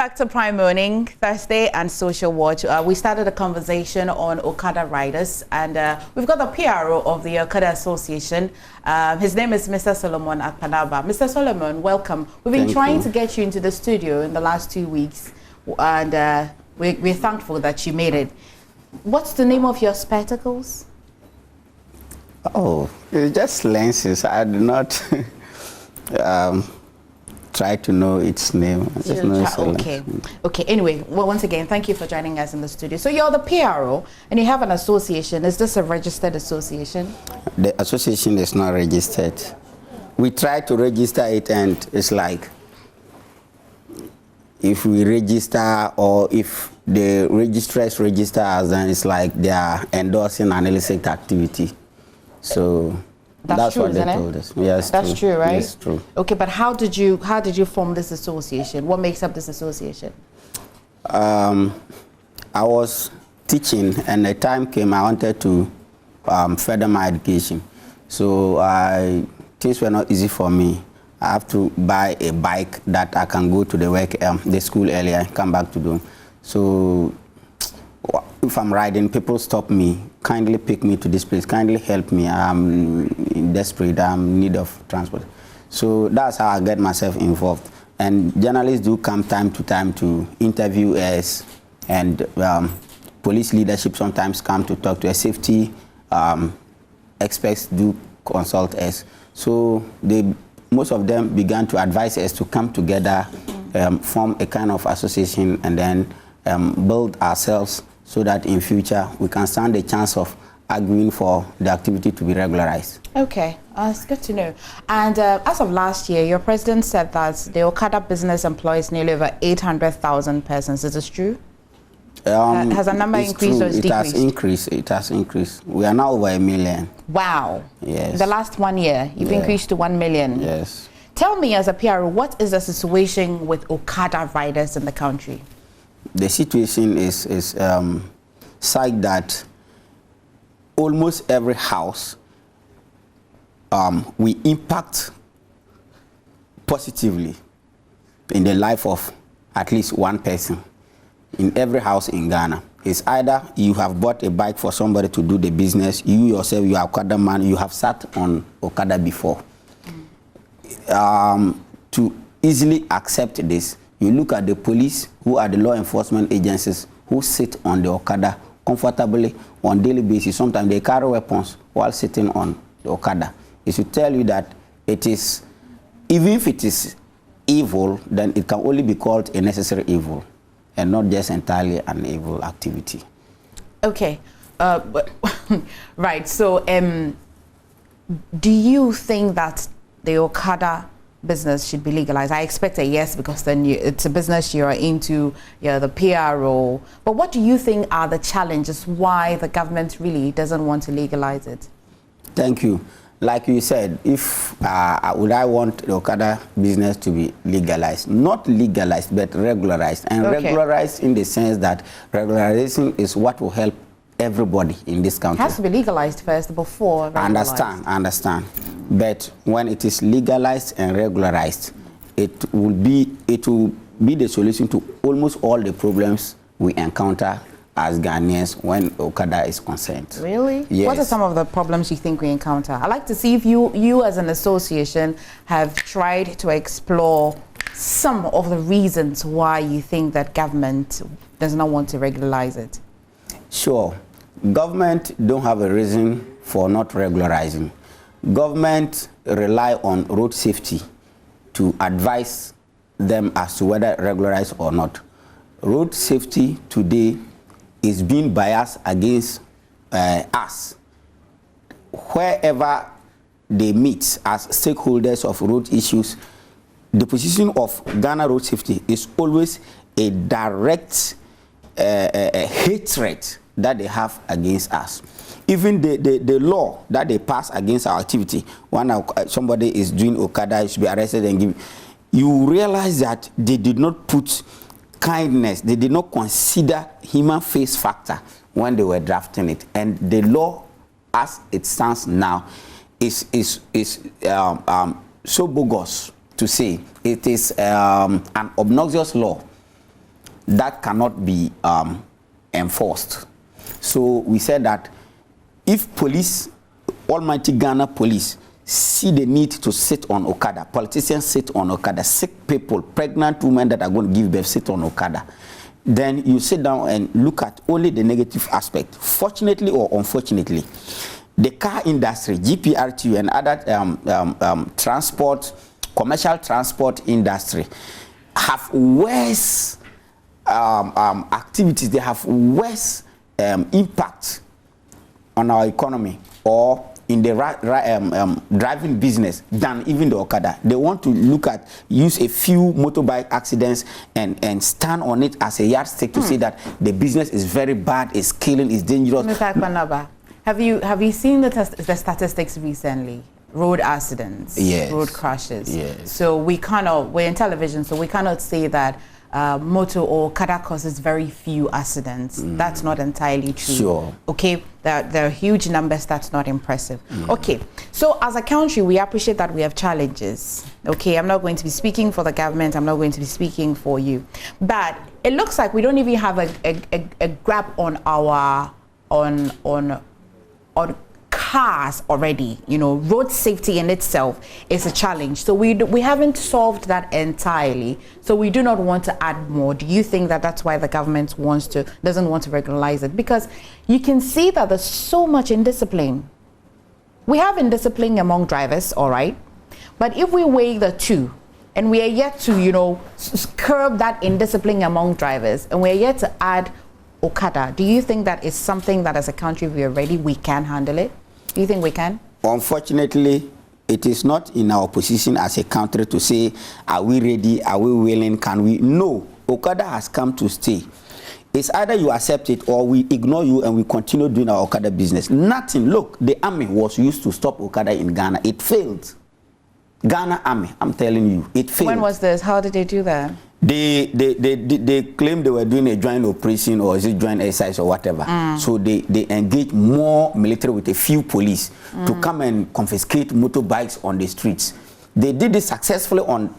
back to Prime Morning, Thursday, and Social Watch. We started a conversation on Okada riders, and we've got the PRO of the Okada Association. His name is Mr. Solomon Akpanaba. Mr. Solomon, welcome. We've been trying to get you into the studio in the last 2 weeks, and we're thankful that you made it. What's the name of your spectacles? Oh, it's just lenses. I do not try to know its name. Okay. Okay. Anyway, well, once again, thank you for joining us in the studio. So you're the PRO, and you have an association. Is this a registered association? The association is not registered. We try to register it, and it's like if we register or if the registrars register us, then it's like they are endorsing an illicit activity. So that's true, what they told us. Yes, that's true, right? Yes, true. Okay, but how did you form this association? What makes up this association? I was teaching, and the time came I wanted to further my education. So things were not easy for me. I have to buy a bike that I can go to the school earlier and come back to do. So if I'm riding, people stop me, kindly pick me to this place, kindly help me. I'm desperate, I'm in need of transport. So that's how I get myself involved. And journalists do come time to time to interview us, and police leadership sometimes come to talk to us. Safety experts do consult us. So most of them began to advise us to come together, form a kind of association, and then build ourselves so that in future we can stand a chance of arguing for the activity to be regularized. Okay, it's good to know. And as of last year, your president said that the Okada business employs nearly over 800,000 persons. Is this true? Has the number increased or decreased? It has increased. It has increased. We are now over 1 million. Wow. Yes. In the last 1 year, you've increased to 1 million. Yes. Tell me, as a PRO, what is the situation with Okada riders in the country? The situation is such that almost every house we impact positively in the life of at least one person in every house in Ghana. It's either you have bought a bike for somebody to do the business, you yourself, you are Okada man, you have sat on Okada before. To easily accept this, you look at the police, who are the law enforcement agencies, who sit on the Okada comfortably on daily basis. Sometimes they carry weapons while sitting on the Okada. It should tell you that it is, even if it is evil, then it can only be called a necessary evil and not just entirely an evil activity. Okay. Right. So do you think that the Okada business should be legalized? I expect a yes, because then it's a business you're into, you're the PRO. But what do you think are the challenges why the government really doesn't want to legalize it? Thank you. Like you said, if would I want the Okada business to be legalized? Not legalized, but regularized. And regularized in the sense that regularization is what will help everybody in this country. It has to be legalized first before regularized. I understand. But when it is legalized and regularized, it will be the solution to almost all the problems we encounter as Ghanaians when Okada is concerned. Really? Yes. What are some of the problems you think we encounter? I'd like to see if you as an association have tried to explore some of the reasons why you think that government does not want to regularize it. Sure. Government don't have a reason for not regularizing. Government rely on road safety to advise them as to whether regularized or not. Road safety today is being biased against us. Wherever they meet as stakeholders of road issues, the position of Ghana road safety is always a direct hatred that they have against us. Even the law that they pass against our activity, when somebody is doing Okada, should be arrested and given, you realize that they did not put kindness, they did not consider human face factor when they were drafting it. And the law, as it stands now, is so bogus to say. It is an obnoxious law that cannot be enforced. So we said that if police, almighty Ghana police, see the need to sit on Okada, politicians sit on Okada, sick people, pregnant women that are going to give birth sit on Okada, then you sit down and look at only the negative aspect. Fortunately or unfortunately, the car industry, GPRTU and other transport, commercial transport industry have worse activities, they have worse impact on our economy or in the driving business than even the Okada. They want to use a few motorbike accidents and stand on it as a yardstick to say that the business is very bad, it's killing, it's dangerous. Mr. Akpanaba, have you seen the statistics recently? Road accidents, yes, road crashes. Yes. So we're in television, so we cannot say that motor or Okada causes very few accidents. That's not entirely true. Sure. Okay, there are huge numbers. That's not impressive. Okay, so as a country, we appreciate that we have challenges. Okay, I'm not going to be speaking for the government. I'm not going to be speaking for you. But it looks like we don't even have a grab on our on cars already. You know, road safety in itself is a challenge. So we haven't solved that entirely. So we do not want to add more. Do you think that that's why the government doesn't want to regularize it? Because you can see that there's so much indiscipline. We have indiscipline among drivers, all right? But if we weigh the two, and we are yet to, you know, curb that indiscipline among drivers, and we are yet to add Okada, do you think that is something that as a country we can handle it? Do you think we can? Unfortunately, it is not in our position as a country to say, are we ready, are we willing, can we? No, Okada has come to stay. It's either you accept it or we ignore you and we continue doing our Okada business. Nothing. Look, the army was used to stop Okada in Ghana. It failed. Ghana army, I'm telling you, it failed. When was this? How did they do that? They claimed they were doing a joint operation or is it joint exercise or whatever. So they engaged more military with a few police to come and confiscate motorbikes on the streets. They did it successfully on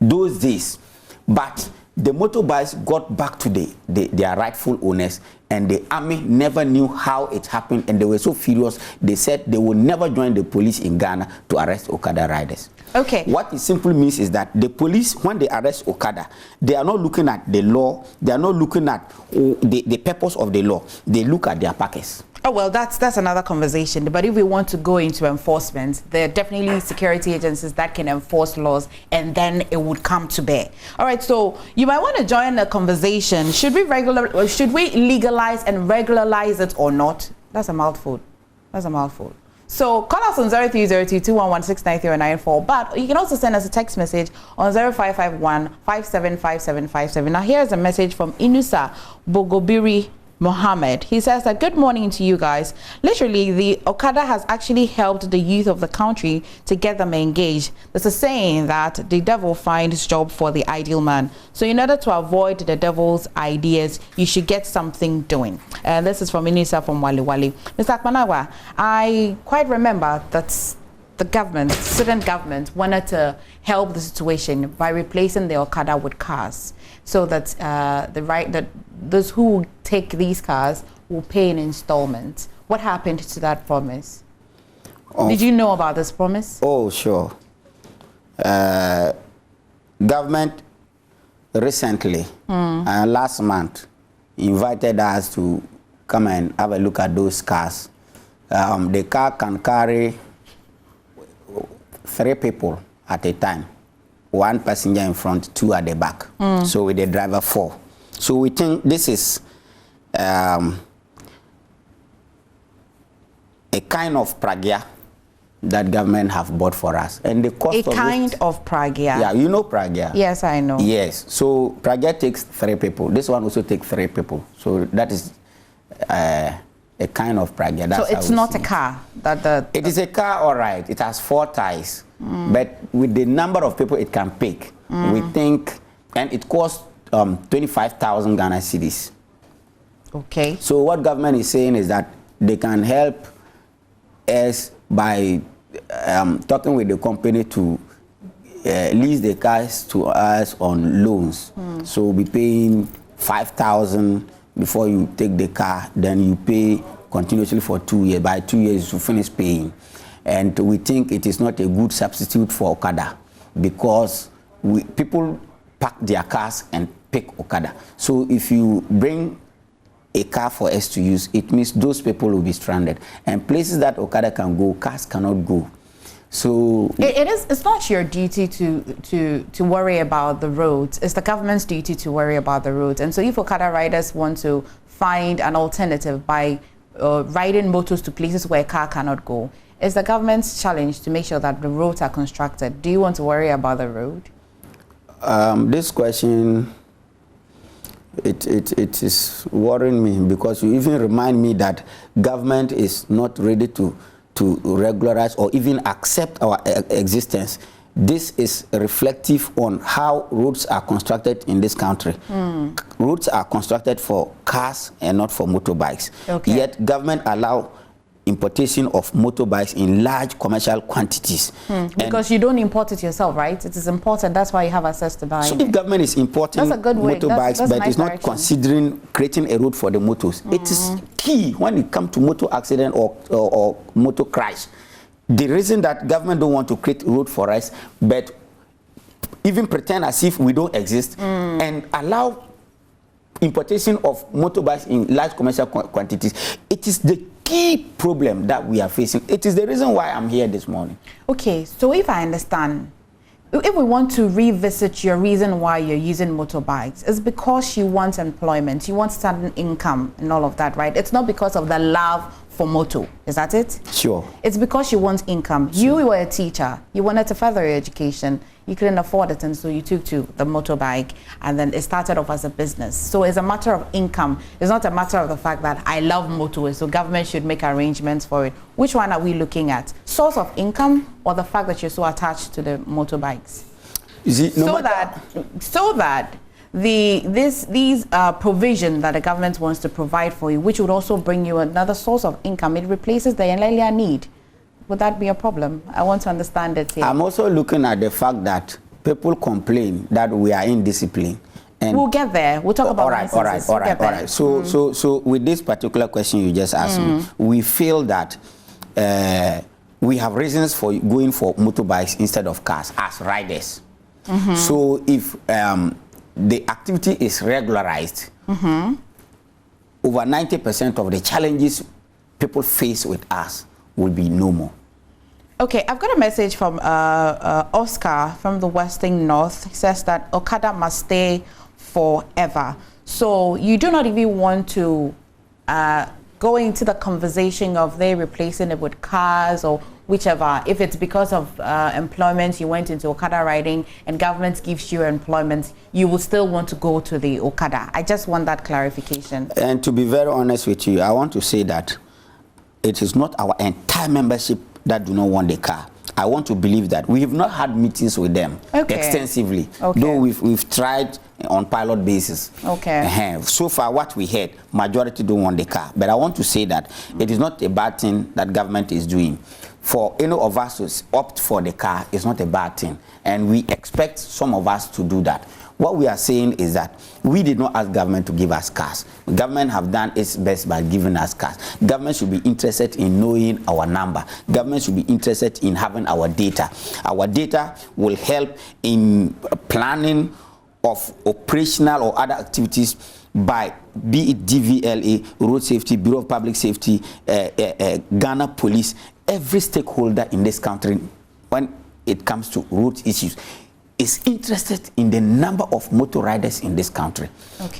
those days, but the motorbikes got back to their rightful owners, and the army never knew how it happened, and they were so furious they said they would never join the police in Ghana to arrest Okada riders. Okay. What it simply means is that the police, when they arrest Okada, they are not looking at the law, they are not looking at the purpose of the law, they look at their pockets. Oh, well, that's another conversation. But if we want to go into enforcement, there are definitely security agencies that can enforce laws, and then it would come to bear. All right, so you might want to join the conversation. Should we legalize and regularize it or not? That's a mouthful. That's a mouthful. So call us on 030221169394, but you can also send us a text message on 0551575757. Now here's a message from Inusa Bogobiri Mohammed. He says that good morning to you guys. Literally, the Okada has actually helped the youth of the country to get them engaged. There's a saying that the devil finds job for the ideal man. So in order to avoid the devil's ideas, you should get something doing. This is from Inisa from Wali Wali. Mr. Akpanaba, I quite remember that the government, student government, wanted to help the situation by replacing the Okada with cars, so that those who take these cars will pay in installments. What happened to that promise? Did you know about this promise? Oh, sure. Government recently, last month, invited us to come and have a look at those cars. The car can carry 3 people at a time. 1 passenger in front, 2 at the back. So with the driver 4. So we think this is a kind of pragya that government have bought for us. And the cost of pragya? Yeah, you know pragya? Yes, I know. Yes. So pragya takes 3 people. This one also takes 3 people. So that is a kind of pragya. That's so it's not a car? It is a car, all right. It has 4 tires. But with the number of people it can pick, we think, and it costs 25,000 Ghana cedis. Okay. So what government is saying is that they can help us by talking with the company to lease the cars to us on loans. So we'll be paying 5,000 before you take the car, then you pay continuously for 2 years. By 2 years, you finish paying. And we think it is not a good substitute for Okada because people park their cars and pick Okada. So if you bring a car for us to use, it means those people will be stranded. And places that Okada can go, cars cannot go. So it's not your duty to worry about the roads. It's the government's duty to worry about the roads. And so if Okada riders want to find an alternative by riding motors to places where a car cannot go, it's the government's challenge to make sure that the roads are constructed. Do you want to worry about the road? This question, it is worrying me because you even remind me that government is not ready to regularize or even accept our existence. This is reflective on how roads are constructed in this country. Roads are constructed for cars and not for motorbikes. Okay. Yet government allow importation of motorbikes in large commercial quantities. Because you don't import it yourself, right? It is important. That's why you have access to buying. So if government is importing motorbikes, that's but it's not considering creating a road for the motors, it is key when it comes to motor accident or motor crash. The reason that government don't want to create a road for us, but even pretend as if we don't exist and allow importation of motorbikes in large commercial quantities, it is the key problem that we are facing. It is the reason why I'm here this morning. Okay, so if I understand, if we want to revisit your reason why you're using motorbikes, it's because you want employment, you want certain income and all of that, right? It's not because of the love for moto. Is that it? Sure. It's because you want income. Sure. You were a teacher. You wanted to further your education. You couldn't afford it, and so you took to the motorbike, and then it started off as a business. So it's a matter of income. It's not a matter of the fact that I love motorways, so government should make arrangements for it. Which one are we looking at? Source of income or the fact that you're so attached to the motorbikes? Is it so that these provision that the government wants to provide for you, which would also bring you another source of income, it replaces the earlier need. Would that be a problem? I want to understand it here. I'm also looking at the fact that people complain that we are indisciplined. And we'll get there. We'll talk about all right. So with this particular question you just asked me, we feel that we have reasons for going for motorbikes instead of cars as riders. So if the activity is regularized, over 90% of the challenges people face with us will be no more. Okay, I've got a message from Oscar from the Western North. He says that Okada must stay forever. So you do not even want to go into the conversation of they replacing it with cars or whichever. If it's because of employment, you went into Okada riding and government gives you employment, you will still want to go to the Okada. I just want that clarification. And to be very honest with you, I want to say that it is not our entire membership that do not want the car. I want to believe that. We have not had meetings with them extensively, though we've tried on pilot basis. So far, what we heard, majority don't want the car. But I want to say that it is not a bad thing that government is doing. For any of us to opt for the car is not a bad thing. And we expect some of us to do that. What we are saying is that we did not ask government to give us cars. Government have done its best by giving us cars. Government should be interested in knowing our number. Government should be interested in having our data. Our data will help in planning of operational or other activities by, be it DVLA, Road Safety, Bureau of Public Safety, Ghana Police, every stakeholder in this country when it comes to road issues is interested in the number of motor riders in this country.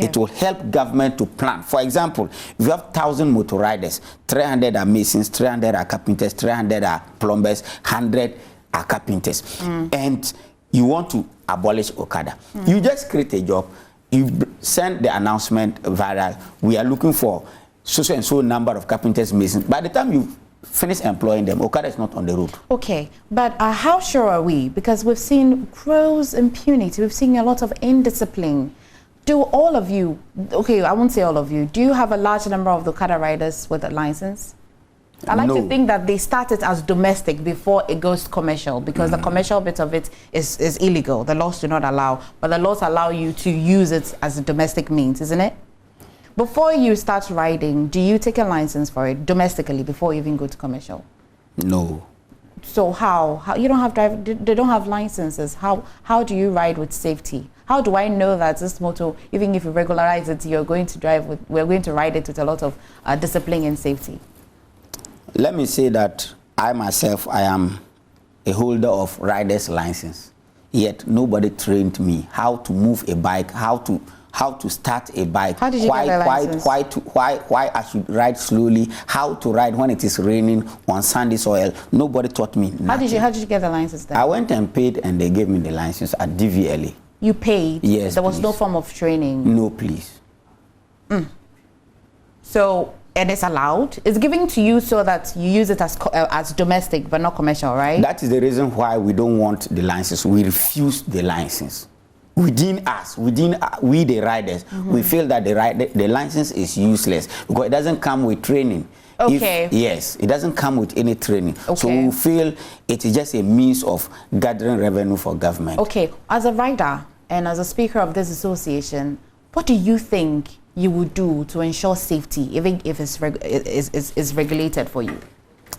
It will help government to plan. For example, if you have 1,000 motor riders, 300 are masons, 300 are carpenters, 300 are plumbers, 100 are carpenters. And you want to abolish Okada. You just create a job, you send the announcement viral, we are looking for so and so number of carpenters, masons. By the time you finish employing them, Okada is not on the road. Okay, but how sure are we? Because we've seen gross impunity, we've seen a lot of indiscipline. Do all of you, okay, I won't say all of you, do you have a large number of the Okada riders with a license? I like to think that they started as domestic before it goes commercial, because the commercial bit of it is illegal. The laws do not allow, but the laws allow you to use it as a domestic means, isn't it? Before you start riding, do you take a license for it domestically before you even go to commercial? No. So how you don't have they don't have licenses? How do you ride with safety? How do I know that this motor, even if you regularize it, we're going to ride it with a lot of discipline and safety? Let me say that I myself, I am a holder of rider's license. Yet nobody trained me how to move a bike, how to start a bike. How did you get the license? Why I should ride slowly, how to ride when it is raining on sandy soil. Nobody taught me nothing. How did you get the license then? I went and paid, and they gave me the license at DVLA. You paid? Yes. There was no form of training? No, please. So, and it's allowed? It's given to you so that you use it as domestic but not commercial, right? That is the reason why we don't want the license. We refuse the license. Within us, we the riders, we feel that the license is useless because it doesn't come with training. Okay. Yes, it doesn't come with any training. Okay. So we feel it is just a means of gathering revenue for government. Okay, as a rider and as a speaker of this association, what do you think you would do to ensure safety, even if it's regulated for you?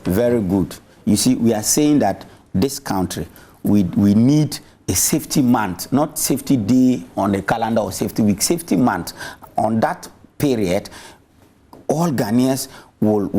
Very good. You see, we are saying that this country, we need a safety month, not safety day on the calendar or safety week, safety month. On that period, all Ghanaians will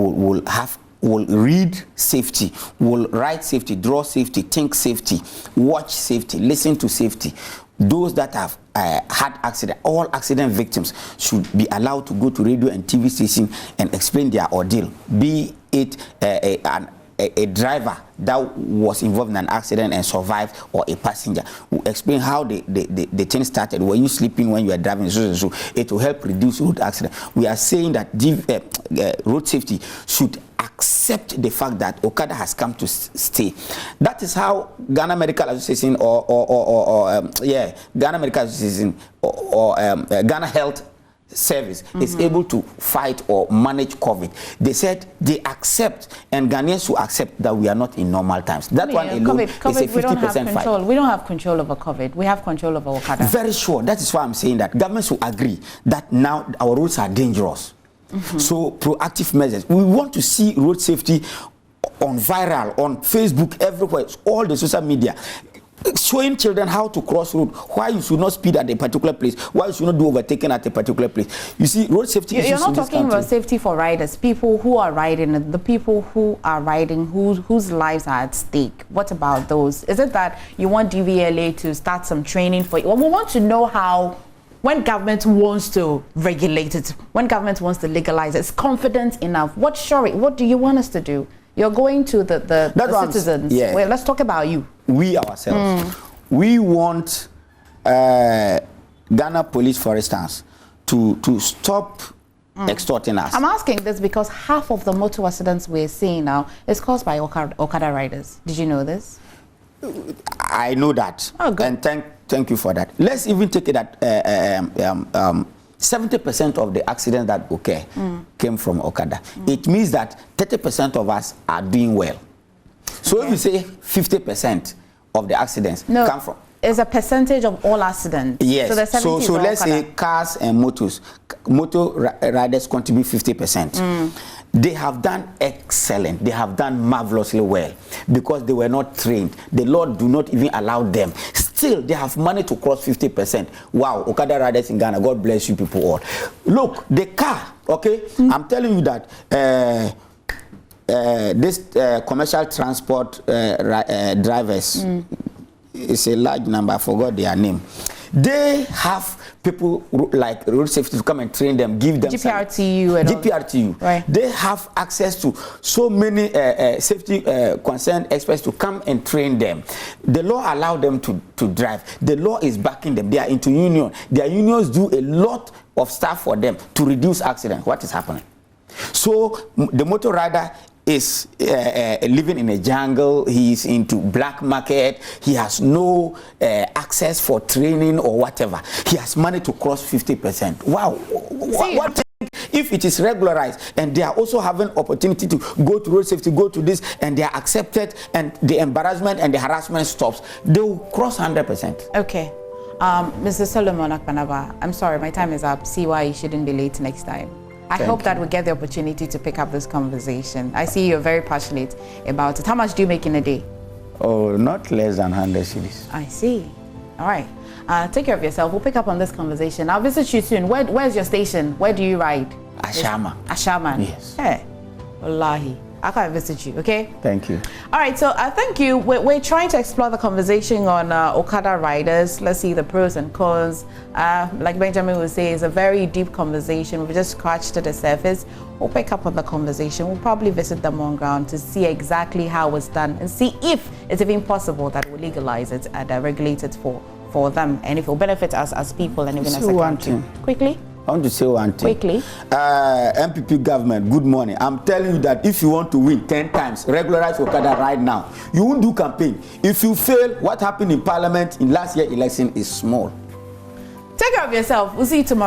read safety, will write safety, draw safety, think safety, watch safety, listen to safety. Those that have had accident, all accident victims should be allowed to go to radio and TV station and explain their ordeal, be it a driver that was involved in an accident and survived, or a passenger, will explain how the thing started. Were you sleeping when you were driving? So it will help reduce road accident. We are saying that road safety should accept the fact that Okada has come to stay. That is how Ghana Medical Association Ghana Medical Association or Ghana Health Service is able to fight or manage COVID. They said they accept, and Ghanaians will accept that we are not in normal times. That one alone is a 50% fight. We don't have control over COVID. We have control over Okada. Very sure. That is why I'm saying that governments will agree that now our roads are dangerous. So proactive measures. We want to see road safety on viral, on Facebook, everywhere, all the social media, showing children how to cross road, why you should not speed at a particular place, why you should not do overtaking at a particular place. You see, road safety issues. You're not talking about safety for riders, people who are riding, the people who are riding, whose lives are at stake. What about those? Is it that you want DVLA to start some training for you? Well, we want to know how, when government wants to regulate it, when government wants to legalize it, it's confident enough. What do you want us to do? You're going to the citizens. Yeah. Well, let's talk about you. We ourselves. We want Ghana police, for instance, to stop extorting us. I'm asking this because half of the motor accidents we're seeing now is caused by Okada riders. Did you know this? I know that. Oh, good. And thank you for that. Let's even take it that 70% of the accidents that occur came from Okada. It means that 30% of us are doing well. So if you say 50% of the accidents come from... It's a percentage of all accidents. Yes. So let's say cars and motors. Motor riders contribute 50%. They have done excellent. They have done marvelously well because they were not trained. The law do not even allow them. Still, they have managed to cross 50%. Wow, Okada riders in Ghana, God bless you people all. Look, the car, okay? I'm telling you that this commercial transport drivers, it's a large number, I forgot their name. They have people like road safety to come and train them, give them GPRTU and GPRTU. Right. They have access to so many safety concerned experts to come and train them. The law allowed them to drive. The law is backing them. They are into union. Their unions do a lot of stuff for them to reduce accidents. What is happening? So the motor rider is living in a jungle. He is into black market. He has no access for training or whatever. He has managed to cross 50%. Wow. What if it is regularized and they are also having opportunity to go to road safety, go to this, and they are accepted, and the embarrassment and the harassment stops, they will cross 100%. Okay. Mr. Solomon Akpanaba, I'm sorry, my time is up. See why you shouldn't be late next time. I hope that we get the opportunity to pick up this conversation. I see you're very passionate about it. How much do you make in a day? Oh, not less than 100 cedis. I see. All right. Take care of yourself. We'll pick up on this conversation. I'll visit you soon. Where's your station? Where do you ride? Ashama. Ashaman? Yes. Hey, wallahi. I'll come and visit you, okay? Thank you. All right, so thank you. We're trying to explore the conversation on Okada riders. Let's see the pros and cons. Like Benjamin would say, it's a very deep conversation. We've just scratched the surface. We'll pick up on the conversation. We'll probably visit them on ground to see exactly how it's done and see if it's even possible that we legalize it and regulate it for them, and if it will benefit us as people and even as a country. Quickly? I want to say one thing. Quickly. MPP government, good morning. I'm telling you that if you want to win 10 times, regularize Okada right now. You won't do campaign. If you fail, what happened in Parliament in last year's election is small. Take care of yourself. We'll see you tomorrow.